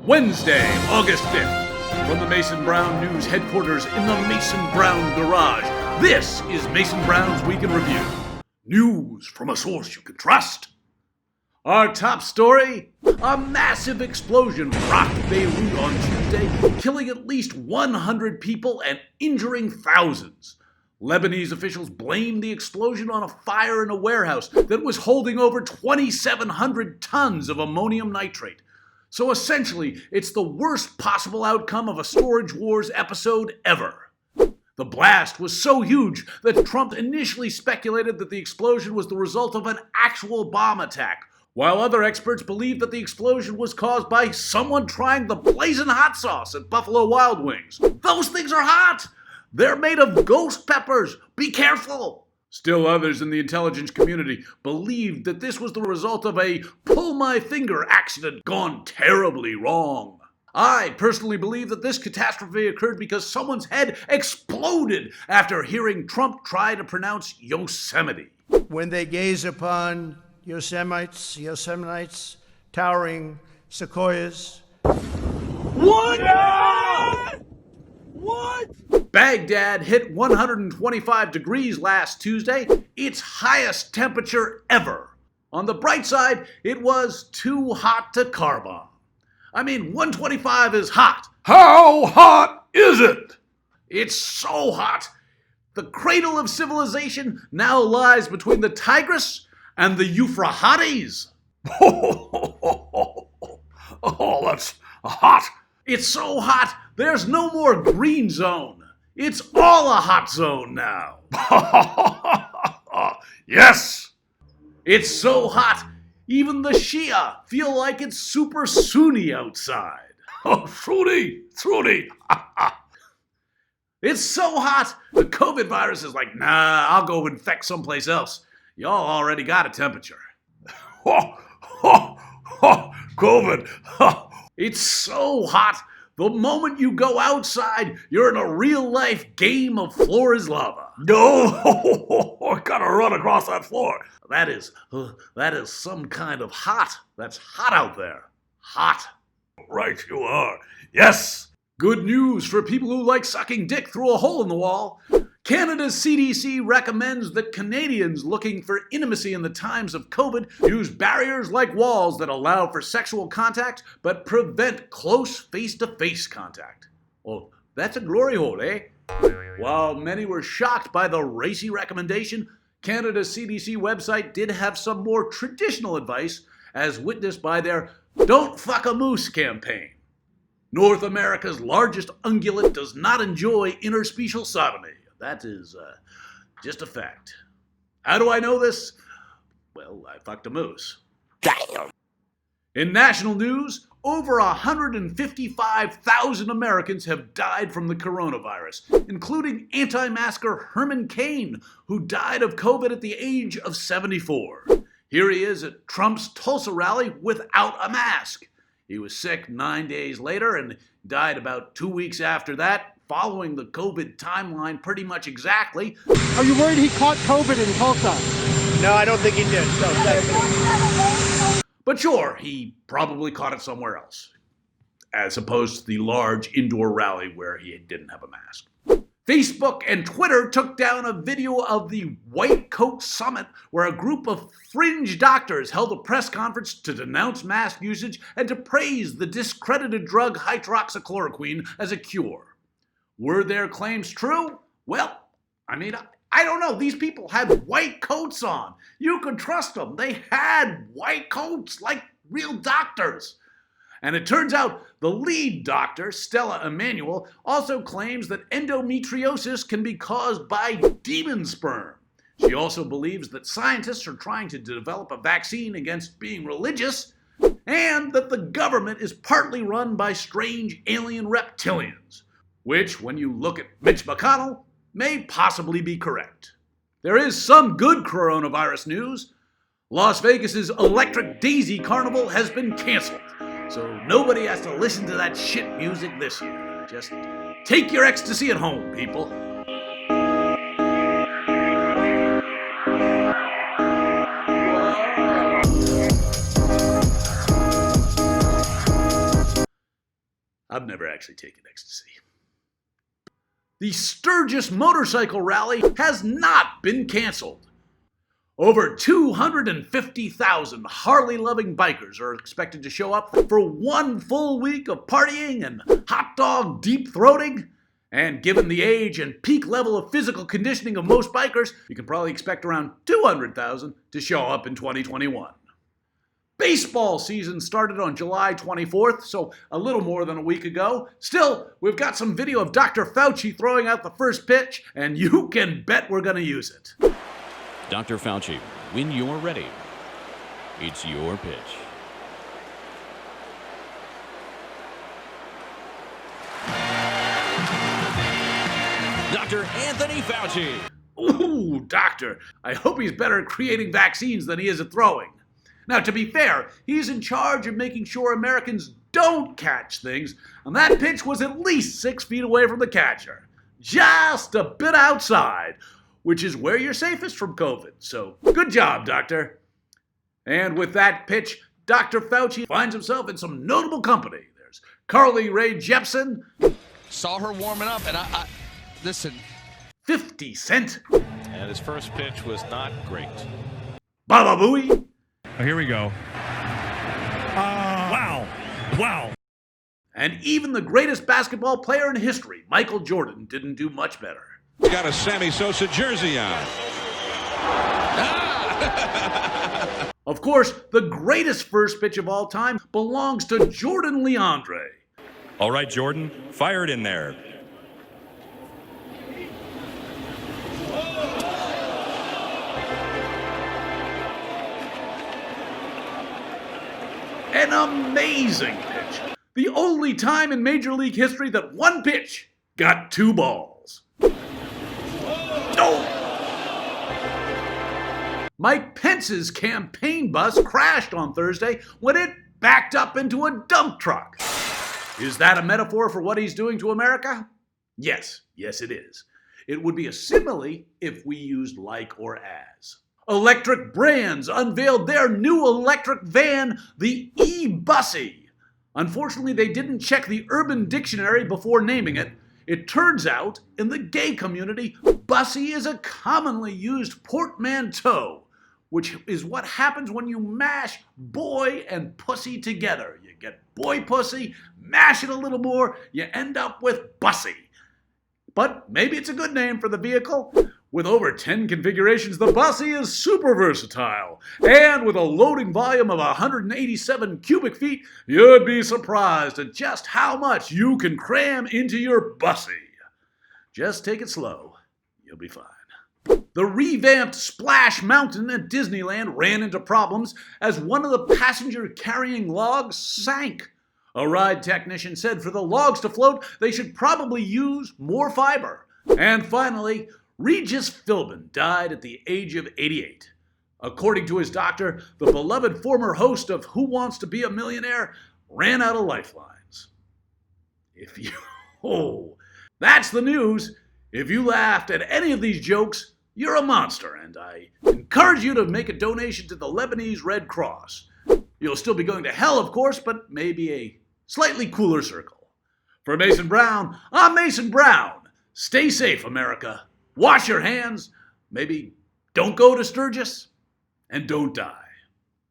Wednesday, August 5th. From the Mason Brown News headquarters in the Mason Brown Garage, this is Mason Brown's Week in Review. News from a source you can trust. Our top story, a massive explosion rocked Beirut on Tuesday, killing at least 100 people and injuring thousands. Lebanese officials blamed the explosion on a fire in a warehouse that was holding over 2,700 tons of ammonium nitrate. So essentially, it's the worst possible outcome of a Storage Wars episode ever. The blast was so huge that Trump initially speculated that the explosion was the result of an actual bomb attack, while other experts believe that the explosion was caused by someone trying the blazing hot sauce at Buffalo Wild Wings. Those things are hot! They're made of ghost peppers! Be careful! Still others in the intelligence community believed that this was the result of a pull-my-finger accident gone terribly wrong. I personally believe that this catastrophe occurred because someone's head exploded after hearing Trump try to pronounce Yosemite. When they gaze upon Yosemites, towering sequoias. What? What? Baghdad hit 125 degrees last Tuesday, its highest temperature ever. On the bright side, it was too hot to car bomb. I mean, 125 is hot. How hot is it? It's so hot. The cradle of civilization now lies between the Tigris and the Euphrates. Oh, that's hot. It's so hot, there's no more green zone. It's all a hot zone now. Yes. It's so hot, even the Shia feel like it's super Sunni outside. Oh, Sunni. It's so hot, the COVID virus is like, nah, I'll go infect someplace else. Y'all already got a temperature. COVID. It's so hot, the moment you go outside, you're in a real-life game of floor is lava. No, I gotta run across that floor. That is some kind of hot. That's hot out there. Hot. Right you are. Yes. Good news for people who like sucking dick through a hole in the wall. Canada's CDC recommends that Canadians looking for intimacy in the times of COVID use barriers like walls that allow for sexual contact but prevent close face-to-face contact. Well, that's a glory hole, eh? While many were shocked by the racy recommendation, Canada's CDC website did have some more traditional advice, as witnessed by their Don't Fuck a Moose campaign. North America's largest ungulate does not enjoy interspecial sodomy. That is just a fact. How do I know this? Well, I fucked a moose. Damn. In national news, over 155,000 Americans have died from the coronavirus, including anti-masker Herman Cain, who died of COVID at the age of 74. Here he is at Trump's Tulsa rally without a mask. He was sick 9 days later and died about 2 weeks after that, following the COVID timeline pretty much exactly. Are you worried he caught COVID in Tulsa? No, I don't think he did. But sure, he probably caught it somewhere else, as opposed to the large indoor rally where he didn't have a mask. Facebook and Twitter took down a video of the White Coat Summit where a group of fringe doctors held a press conference to denounce mask usage and to praise the discredited drug hydroxychloroquine as a cure. Were their claims true? Well, I don't know. These people had white coats on. You could trust them. They had white coats like real doctors. And it turns out the lead doctor, Stella Emanuel, also claims that endometriosis can be caused by demon sperm. She also believes that scientists are trying to develop a vaccine against being religious, and that the government is partly run by strange alien reptilians, which, when you look at Mitch McConnell, may possibly be correct. There is some good coronavirus news. Las Vegas's Electric Daisy Carnival has been canceled, so nobody has to listen to that shit music this year. Just take your ecstasy at home, people. I've never actually taken ecstasy. The Sturgis Motorcycle Rally has not been canceled. Over 250,000 Harley-loving bikers are expected to show up for one full week of partying and hot dog deep-throating. And given the age and peak level of physical conditioning of most bikers, you can probably expect around 200,000 to show up in 2021. Baseball season started on July 24th, so a little more than a week ago. Still, we've got some video of Dr. Fauci throwing out the first pitch, and you can bet we're going to use it. Dr. Fauci, when you're ready, it's your pitch. Dr. Anthony Fauci. Ooh, doctor. I hope he's better at creating vaccines than he is at throwing. Now, to be fair, he's in charge of making sure Americans don't catch things, and that pitch was at least 6 feet away from the catcher. Just a bit outside, which is where you're safest from COVID. So, good job, doctor. And with that pitch, Dr. Fauci finds himself in some notable company. There's Carly Rae Jepsen. Saw her warming up, and I listen. 50 Cent. And his first pitch was not great. Baba Booey. Oh, here we go. Wow. And even the greatest basketball player in history, Michael Jordan, didn't do much better. He's got a Sammy Sosa jersey on. Of course, the greatest first pitch of all time belongs to Jordan Leandre. All right, Jordan, fire it in there. An amazing pitch. The only time in Major League history that one pitch got 2 balls. Oh! Mike Pence's campaign bus crashed on Thursday when it backed up into a dump truck. Is that a metaphor for what he's doing to America? Yes it is. It would be a simile if we used like or as. Electric Brands unveiled their new electric van, the e-Bussy. Unfortunately, they didn't check the Urban Dictionary before naming it. It turns out, in the gay community, bussy is a commonly used portmanteau, which is what happens when you mash boy and pussy together. You get boy pussy, mash it a little more, you end up with bussy. But maybe it's a good name for the vehicle. With over 10 configurations, the Bussy is super versatile. And with a loading volume of 187 cubic feet, you'd be surprised at just how much you can cram into your Bussy. Just take it slow. You'll be fine. The revamped Splash Mountain at Disneyland ran into problems as one of the passenger-carrying logs sank. A ride technician said for the logs to float, they should probably use more fiber. And finally, Regis Philbin died at the age of 88. According to his doctor, the beloved former host of Who Wants to Be a Millionaire ran out of lifelines. That's the news. If you laughed at any of these jokes, you're a monster, and I encourage you to make a donation to the Lebanese Red Cross. You'll still be going to hell, of course, but maybe a slightly cooler circle. For Mason Brown, I'm Mason Brown. Stay safe, America. Wash your hands, maybe don't go to Sturgis, and don't die.